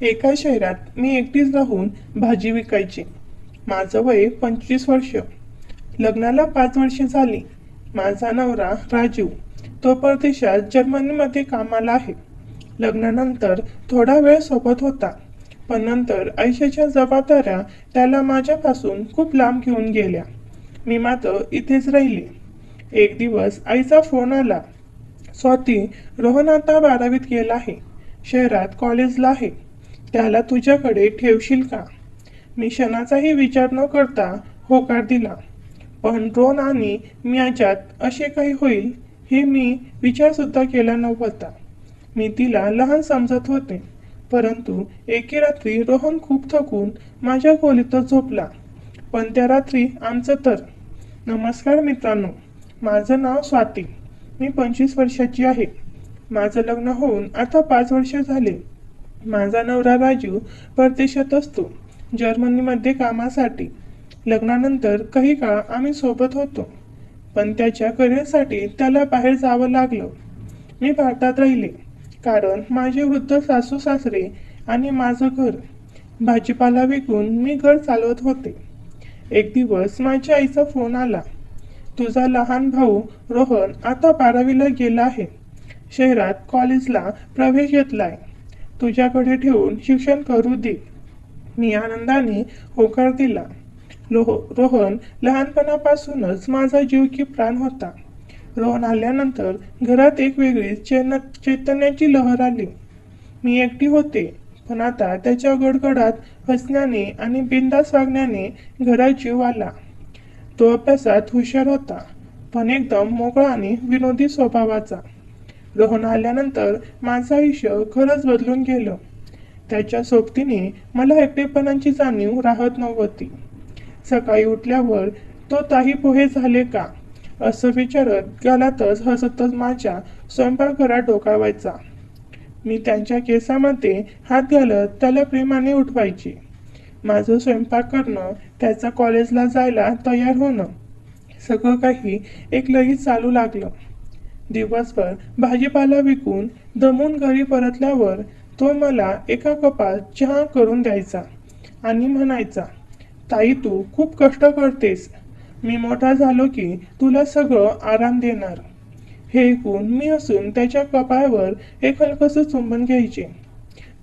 एका शहरात मी एकटीच राहून भाजी विकायची. माझं वय 25 वर्ष. लग्नाला 5 वर्षे झाली. माझा नवरा राजीव, तो परदेशात जर्मनीमध्ये कामाला आहे. लग्नानंतर थोडा वेळ सोबत होता, पण नंतर आयुष्याच्या जबाबदाऱ्या त्याला माझ्यापासून खूप लांब घेऊन गेल्या. मी मात्र इथेच राहिले. एक दिवस आईचा फोन आला. स्वाती, रोहन आता 12वीत गेला आहे, शहरात कॉलेजला आहे, त्याला तुझ्याकडे ठेवशील का? मी क्षणाचाही विचार न करता होकार दिला. पण रोहन आणि मी याच्यात असे काही होईल हे मी विचारसुद्धा केला नव्हता. मी तिला लहान समजत होते, परंतु एके रात्री रोहन खूप थकून माझ्या खोलीतच झोपला. पण त्या रात्री आमचं तर. नमस्कार मित्रांनो, माझं नाव स्वाती. मी 25 वर्षाची आहे. माझं लग्न होऊन आता 5 वर्ष झाले. माझा नवरा राजू परदेशात असतो, जर्मनीमध्ये कामासाठी. लग्नानंतर काही काळ आम्ही सोबत होतो, पण त्याच्या करिअरसाठी त्याला बाहेर जावं लागलं. मी भारतात राहिले, कारण माझे वृद्ध सासू सासरे आणि माझं घर. भाजीपाला विकून मी घर चालवत होते. एक दिवस माझ्या आईचा फोन आला. तुझा लहान भाऊ रोहन आता 12वीला गेला आहे, शहरात कॉलेजला प्रवेश घेतलाय, तुझ्याकडे ठेवून शिक्षण करू दे. मी आनंदाने होकार दिला. रोहन लहानपणापासूनच माझा जीव की प्राण होता. रोहन आल्यानंतर घरात एक वेगळी चैतन्याची लहर आली. मी एकटी होते, पण आता त्याच्या गडगडात हसण्याने आणि बिनधास्त वागण्याने घरात जीव आला. तो अभ्यासात हुशार होता, पण एकदम मोकळा आणि विनोदी स्वभावाचा. रोहन आल्यानंतर माझं आयुष्य खरंच बदलून गेलं. त्याच्या सोबतीने मला एकटेपणाची जाणीव राहत नव्हती. सकाळी उठल्यावर तो ताई पोहे झाले का असं विचारत गालातच हसतच माझ्या स्वयंपाकघरात डोकावायचा. मी त्यांच्या केसामध्ये हात घालत त्याला प्रेमाने उठवायचे. माझं स्वयंपाक करणं, त्याचा कॉलेजला जायला तयार होणं, सगळं काही एक लगेच चालू लागलं. दिवसभर भाजीपाला विकून दमून घरी परतल्यावर तो मला एका कपात चहा करून द्यायचा आणि म्हणायचा, ताई तू खूप कष्ट करतेस, मी मोठा झालो की तुला सगळं आराम देणार. हे ऐकून मी हसून त्याच्या कपाळावर एक हलकसं चुंबन घ्यायचे.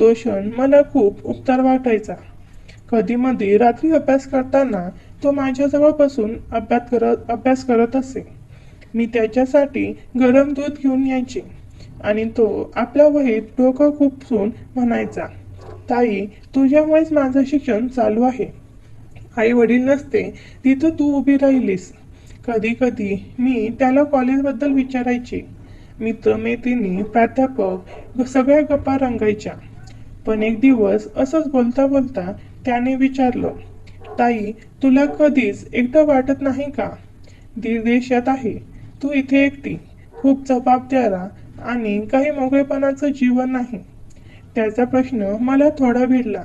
तो क्षण मला खूप उपकार वाटायचा. कधी मध्ये रात्री अभ्यास करताना तो माझ्याजवळ बसून अभ्यास करत असे. मी त्याच्यासाठी गरम दूध घेऊन यायचे आणि तो आपल्या वहीत डोकं खुपसून म्हणायचा, ताई तुझ्यामुळेच माझं शिक्षण चालू आहे. आई वडील नसते तिथं तू उभी राहिलीस. कधी कधी मी त्याला कॉलेजबद्दल विचारायचे. मित्रमैत्रिणी, प्राध्यापक सगळ्या गप्पा रंगायच्या. पण एक दिवस असंच बोलता बोलता त्याने विचारलं, ताई तुला कधीच एकटं वाटत नाही का? दीर देशात आहे, तू इथे एकटी, खूप जबाबदाऱ्या आणि काही मोकळेपणाचं जीवन नाही. त्याचा प्रश्न मला थोडा भिडला.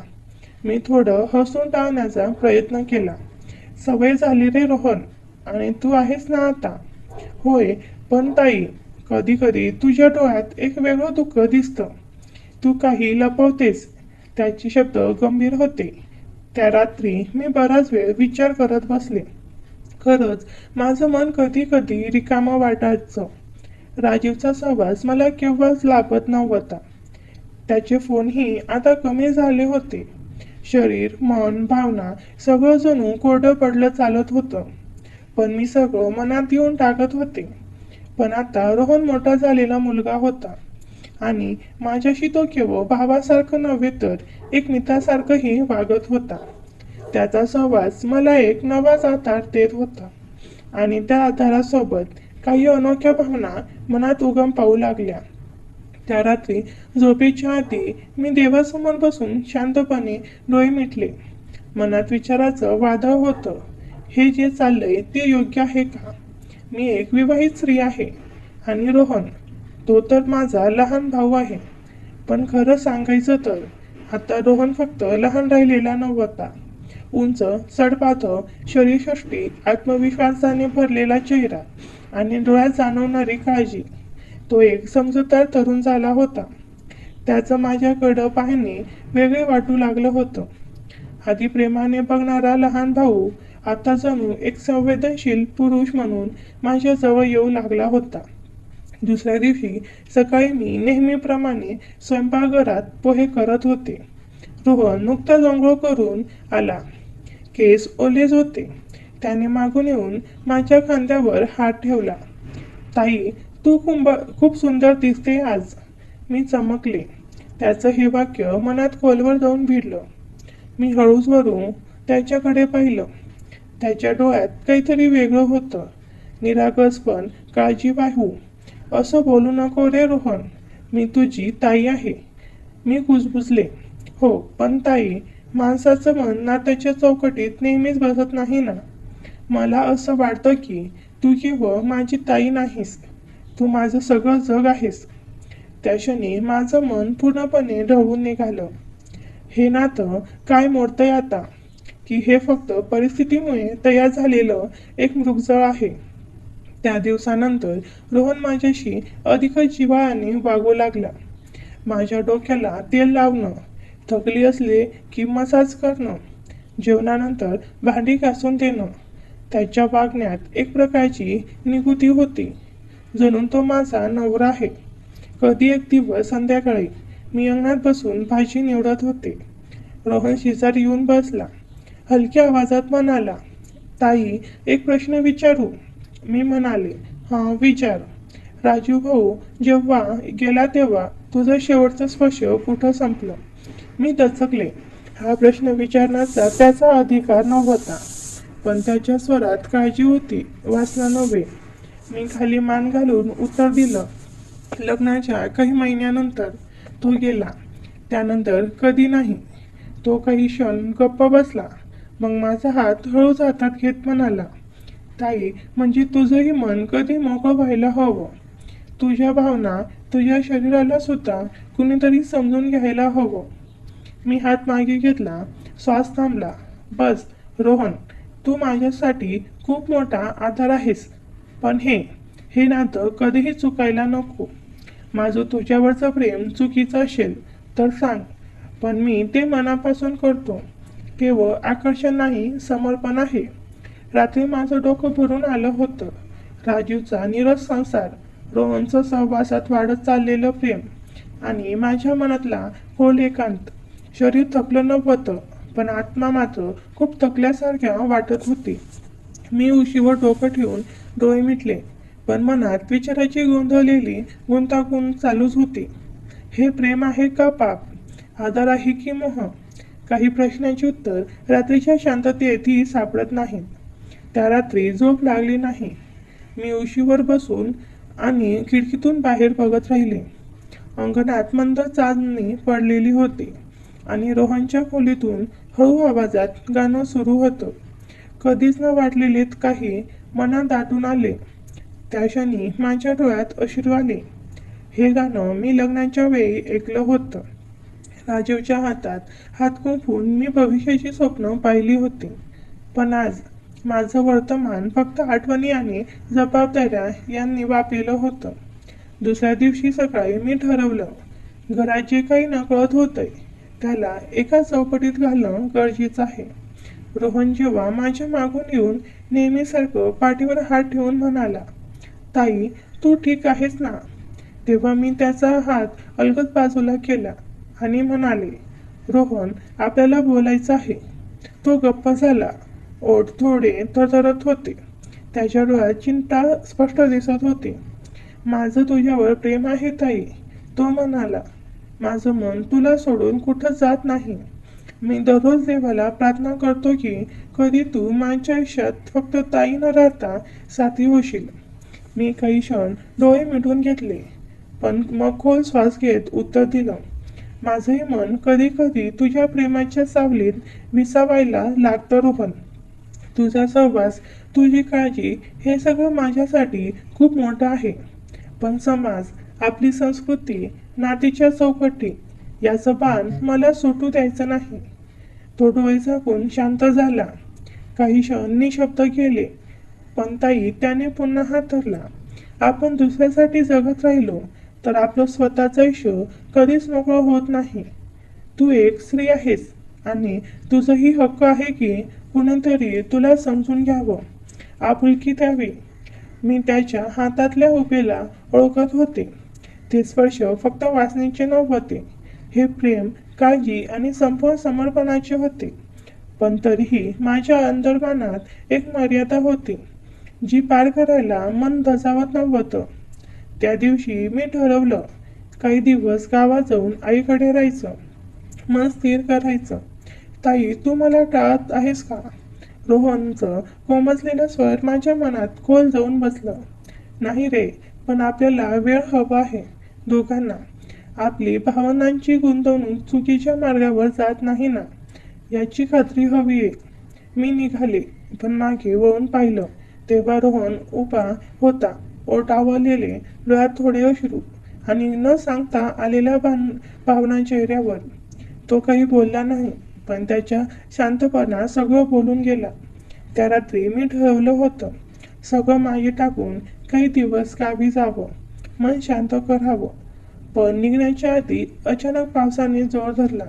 मी थोडं हसून टाळण्याचा प्रयत्न केला. सवय झाली रे रोहन, आणि तू आहेस ना आता. होय, पण ताई कधी कधी तुझ्या डोळ्यात एक वेगळं दुःख दिसतं, तू काही लपवतेस. त्याचे शब्द गंभीर होते. त्या रात्री मी बराच वेळ विचार करत बसले. खरंच माझं मन कधी कधी रिकामं वाटायचं. राजीवचा सहवास मला केव्हाच लाभत नव्हता. त्याचे फोनही आता कमी झाले होते. शरीर, मन, भावना सगळं जणू कोरडं पडलं चालत होतं. पण मी सगळं मनात येऊन टाकत होते. पण आता रोहन मोठा झालेला मुलगा होता आणि माझ्याशी तो केवळ भावासारखं नव्हे तर एक मित्रासारखंही वागत होता. त्याचा सहवास मला एक नवाच आधार देत होता आणि त्या आधारासोबत काही अनोख्या भावना मनात उगम पाहू लागल्या. त्या रात्री झोपेच्या आधी मी देवासमोर बसून शांतपणे डोळे मिटले. मनात विचाराचं वादळ होतं, हे जे चाललंय ते योग्य आहे का? मी एक विवाहित स्त्री आहे आणि रोहन, तो तर माझा लहान भाऊ आहे. पण खरं सांगायचं तर आता रोहन फक्त लहान राहिलेला नव्हता. उंच, सडपातळ शरीरसृष्टी, आत्मविश्वासाने भरलेला चेहरा आणि डोळ्यात जाणवणारी काळजी, तो एक समजूतदार तरुण झाला होता. त्याचं माझ्याकडं पाहणे वेगळे वाटू लागलं होतं. आधी प्रेमाने बघणारा लहान भाऊ आता जणू एक संवेदनशील पुरुष म्हणून माझ्याजवळ येऊ लागला होता. दुसऱ्या दिवशी सकाळी मी नेहमीप्रमाणे स्वयंपाकघरात पोहे करत होते. रोहन नुकताच अंघोळ करून आला. केस ओलेच होते. त्याने मागून येऊन माझ्या खांद्यावर हात ठेवला. ताई, तू खूप सुंदर दिसते आज. मी चमकले. त्याचं हे वाक्य मनात खोलवर जाऊन भिडलं. मी हळूच वरून त्याच्याकडे पाहिलं. त्याच्या डोळ्यात काहीतरी वेगळं होतं. निरागस पण काळजीवाहू. असं बोलू नको रे रोहन, मी तुझी ताई आहे. मी कुजबुजले. हो, पण ताई, माणसाचं मन नात्याच्या चौकटीत नेहमीच बसत नाही ना. मला असं वाटतं की तू केवळ माझी ताई नाहीस, तू माझं सगळं जग आहेस. त्या क्षणी माझं मन पूर्णपणे ढवळून निघालं. हे नातं काय मोडतंय आता, की हे फक्त परिस्थितीमुळे तयार झालेलं एक मृगजळ आहे. त्या दिवसानंतर रोहन माझ्याशी अधिकच जिव्हाळ्याने वागू लागला. माझ्या डोक्याला तेल लावणं, थकली असले की मसाज करणं, जेवणानंतर भांडी घासून देणं. त्याच्या वागण्यात एक प्रकारची निगुती होती, जणू तो माझा नवरा आहे. कधी एक दिवस संध्याकाळी मी अंगणात बसून भाजी निवडत होते. रोहन शेजारी येऊन बसला. हलक्या आवाजात म्हणाला, ताई, एक प्रश्न विचारू? मी म्हणाले, हां विचार. राजू भाऊ जेव्हा गेला तेव्हा तुझं शेवटचं स्पर्श कुठं संपलं? मी दचकले. हा प्रश्न विचारण्याचा त्याचा अधिकार नव्हता, पण त्याच्या स्वरात काळजी होती, वासना नव्हे. मी खाली मान घालून उत्तर दिलं, लग्नाच्या काही महिन्यानंतर तो गेला. त्यानंतर कधी नाही. तो काही क्षण गप्प बसला. मग माझा हात हळूच हातात घेत म्हणाला, ताई, म्हणजे तुझंही मन कधी मोकळं व्हायला हवं. तुझ्या भावना, तुझ्या शरीराला सुद्धा कुणीतरी समजून घ्यायला हवं. मी हात मागे घेतला. श्वास थांबला. बस रोहन, तू माझ्यासाठी खूप मोठा आधार आहेस. पण हे नातं कधीही चुकायला नको. माझं तुझ्यावरचं प्रेम चुकीचं असेल तर सांग, पण मी ते मनापासून करतो. केवळ आकर्षण नाही, समर्पण आहे. रात्री माझं डोकं भरून आलं होतं. राजूचा नीरस संसार, रोहनचं सहवासात वाढत चाललेलं प्रेम आणि माझ्या मनातला खोल एकांत. शरीर थकलं नव्हतं, पण आत्मा मात्र खूप थकल्यासारख्या वाटत होती. मी उशीवर डोकं ठेवून डोळे मिटले, पण मनात विचाराची गोंधळलेली गुंतागुंत चालूच होती. हे प्रेम आहे का पाप? आधार आहे की मोह? काही प्रश्नांची उत्तर रात्रीच्या शांततेतही सापडत नाहीत. त्या रात्री झोप लागली नाही. मी उशीवर बसून आणि खिडकीतून बाहेर बघत राहिले. अंगणात मंद चांदणी पडलेली होती आणि रोहनच्या खोलीतून हळू आवाजात गाणं सुरू होतं. कधीच न वाटलेले काही मनात दाटून आले. त्या क्षणी माझ्या डोळ्यात अश्रू आले. हे गाणं मी लग्नाच्या वेळी ऐकलं होतं. राजीवच्या हातात हात गुंफून मी भविष्याची स्वप्न पाहिली होती. पण आज माझं वर्तमान फक्त आठवणी आणि जबाबदाऱ्या यांनी व्यापलेलं होतं. दुसऱ्या दिवशी सकाळी मी ठरवलं, घरात जे काही नकळत होतंय त्याला एका चौकटीत घालणं गरजेचं आहे. रोहन जेव्हा माझ्या मागून येऊन नेहमीसारखं पाठीवर हात ठेवून म्हणाला, ताई, तू ठीक आहेस ना? तेव्हा मी त्याचा हात अलगद बाजूला केला आणि म्हणाले, रोहन, आपल्याला बोलायचं आहे. तो गप्प झाला. ओठ थोडे थरथरत होते. त्याच्या डोळ्यात चिंता स्पष्ट दिसत होती. माझं तुझ्यावर प्रेम आहे ताई, तो म्हणाला. माझं मन तुला सोडून कुठं जात नाही. मी दररोज देवाला प्रार्थना करतो की कधी तू माझ्या आयुष्यात फक्त ताई न राहता साथी होशील. मी काही क्षण डोळे मिटून घेतले, पण मग खोल श्वास घेत उत्तर दिलं, माझंही मन कधी कधी तुझ्या प्रेमाच्या सावलीत विसावायला लागतं रोहन. तुझा सहवास, तुझी काळजी, हे सगळं माझ्यासाठी खूप मोठं आहे. पण समाज, आपली संस्कृती, नातीच्या चौकटी याचं बाण मला सुटू द्यायचं नाही. तो डोळे झाकून शांत झाला. काही क्षण निशब्द गेले. पण ताई, त्याने पुन्हा हात धरला. आपण दुसऱ्यासाठी जगत राहिलो तर आपलं स्वतःचं आयुष्य कधीच मोकळं होत नाही. तू एक स्त्री आहेस आणि तुझंही हक्क आहे की कुणीतरी तुला समजून घ्यावं, आपुलकी द्यावी. मी त्याच्या हातातल्या उभेला ओळखत होते. ते स्पर्श फक्त वासनेचे नव्हते, हे प्रेम, काळजी आणि संपूर्ण समर्पणाचे होते. पण तरीही माझ्या अंतर्मनात एक मर्यादा होती, जी पार करायला मन धजावत नव्हतं. त्या दिवशी मी ठरवलं, काही दिवस गावात जाऊन आईकडे राहायचं, मन स्थिर करायचं. ताई, तू मला टाळत आहेस का? रोहनचं कोमजलेलं स्वर माझ्या मनात खोल जाऊन बसलं. नाही रे, पण आपल्याला वेळ हवा आहे दोघांना. आपली भावनांची गुंतवणूक चुकीच्या मार्गावर जात नाही ना, याची खात्री हवी आहे. मी निघाले, पण मागे वळून पाहिलं तेव्हा रोहन उभा होता, ओठ आवरलेले, डोळ्यात थोडे अश्रू आणि न सांगता आलेल्या भावना चेहऱ्यावर. तो काही बोलला नाही, पण त्याच्या शांतपणा सगळं बोलून गेला. त्या रात्री मी ठरवलं होतं, सगळं मागे टाकून काही दिवस गावी जावं, मन शांत करावं. पण निघण्याच्या आधी अचानक पावसाने जोर धरला.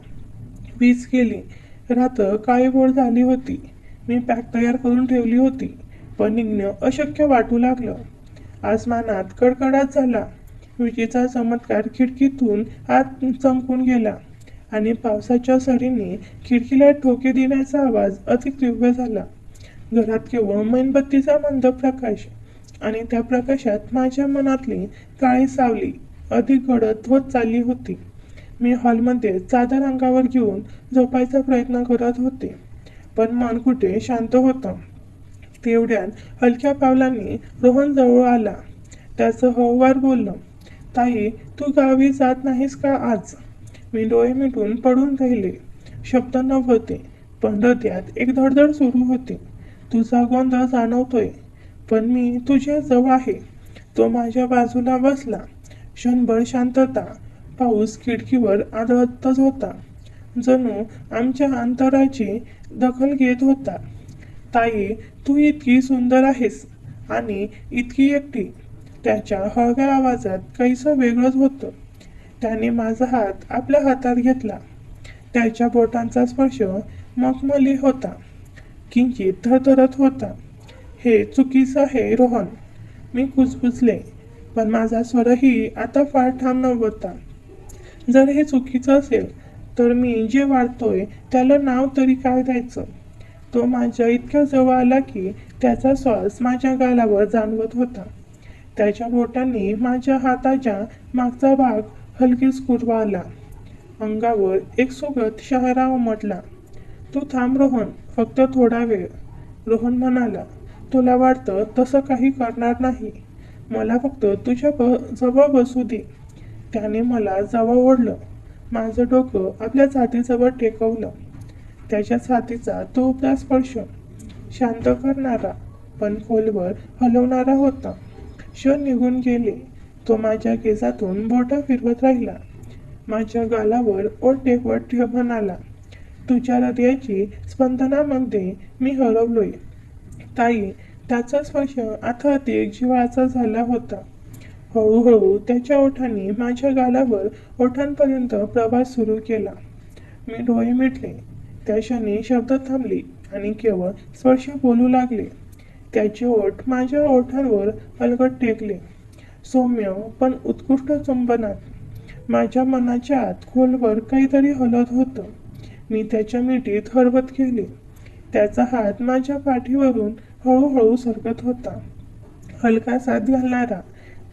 वीज गेली. रात्र काळीभोर झाली होती. मी पॅक तयार करून ठेवली होती, पण निघणं अशक्य वाटू लागलं. आसमानात कडकडाट झाला. विजेचा चमत्कार खिडकीतून आत चमकून गेला आणि पावसाच्या सरींनी खिडकीला ठोके देण्याचा आवाज अधिक तीव्र झाला. घरात केवळ मेणबत्तीचा मंद प्रकाश आणि त्या प्रकाशात माझ्या मनातली काळी सावली अधिक गडद होत चालली होती. मी हॉलमध्ये चादर अंगावर घेऊन झोपायचा प्रयत्न करत होते, पण मन कुठे शांत होतं. तेवढ्यात हलक्या पावलांनी रोहन जवळ आला. त्याचं हळूवार बोललं, ताई, तू गावी जात नाहीस का आज? मी डोळे मिटून पडून राहिले. शब्द नव्हते, पण हृदयात एक धडधड सुरू होती. तुझा गोंधळ जाणवतोय, पण मी तुझ्या जवळ आहे. तो माझ्या बाजूला बसला. क्षणभर शांतता. पाऊस खिडकीवर आदळतच होता, जणू आमच्या अंतराची दखल घेत होता. ताई, तू इतकी सुंदर आहेस आणि इतकी एकटी. त्याच्या हळव्या आवाजात काहीसं वेगळंच होतं. त्याने माझा हात आपल्या हातात घेतला. त्याच्या बोटांचा स्पर्श मखमली होता, किंचित थरथरत होता. हे चुकीचं आहे रोहन, मी कुजबुजले, पण माझा स्वरही आता फार ठाम नव्हता. जर हे चुकीचं असेल, तर मी जे वाढतोय त्याला नाव तरी काय द्यायचं? तो माझ्या इतक्या जवळ आला की त्याचा श्वास माझ्या गालावर जाणवत होता. त्याच्या बोटांनी माझ्या हाताच्या मागचा भाग हलकीच कुरवाळला. अंगावर एक सुगत शहारा उमटला. तू थांब रोहन, फक्त थोडा वेळ. रोहन म्हणाला, तुला वाटतं तसं काही करणार नाही, मला फक्त तुझ्या जवळ बसू दे. त्याने मला जवळ ओढलं, माझं डोकं आपल्या छातीजवळ टेकवलं. त्याच्या छातीचा तो उबदा स्पर्श शांत करणारा, पण खोलवर हलवणारा होता. क्षण निघून गेले. तो माझ्या केसातून बोटं फिरवत राहिला. माझ्या गालावर ओठ टेकवत म्हणाला, तुझ्या हृदयाची स्पंदनामध्ये मी हरवलोय. ताई, त्याचा स्पर्श आता अधिक जिव्हाळ्याचा झाला होता. हळूहळू त्याच्या ओठांनी माझ्या गालावर ओठांपर्यंत प्रवास सुरू केला. मी डोळे मिटले. त्या क्षणी शब्द थांबली आणि केवळ स्पर्श बोलू लागले. त्याचे ओठ माझ्या ओठांवर अलगद टेकले, सौम्य पण उत्कृष्ट चुंबनात. माझ्या मनाच्या आत खोलवर काहीतरी हलत होतं. मी त्याच्या मिठीत हरवत गेले. त्याचा हात माझ्या पाठीवरून हळूहळू सरकत होता, हलका साथ घालणारा.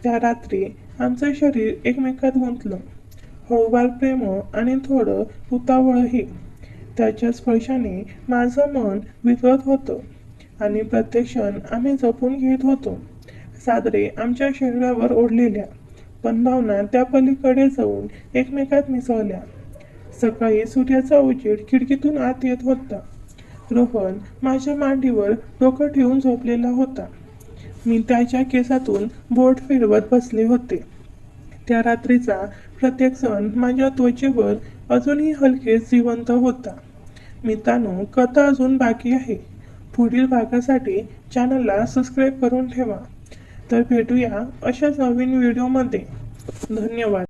त्या रात्री आमचं शरीर एकमेकात गुंतलं, हळूवार प्रेम आणि थोडं उतावळही. त्याच्या स्पर्शाने माझं मन वितळत होतं आणि प्रत्येक क्षण आम्ही जपून घेत होतो. सादरे आमच्या शरीरावर ओढलेल्या, पण भावना त्या पलीकडे जाऊन एकमेकात मिसळल्या. सकाळी सूर्याचा उजेड खिडकीतून आत येत होता. रोहन माझ्या मांडीवर डोकं ठेवून झोपलेला होता. मी त्याच्या केसातून बोट फिरवत बसले होते. त्या रात्रीचा प्रत्येक क्षण माझ्या त्वचेवर अजूनही हलकेच जिवंत होता. मित्रांनो, कथा अजून बाकी आहे. पुढील भागासाठी चॅनलला सबस्क्राईब करून ठेवा. तर भेटूया अशाच नवीन व्हिडिओमध्ये. धन्यवाद.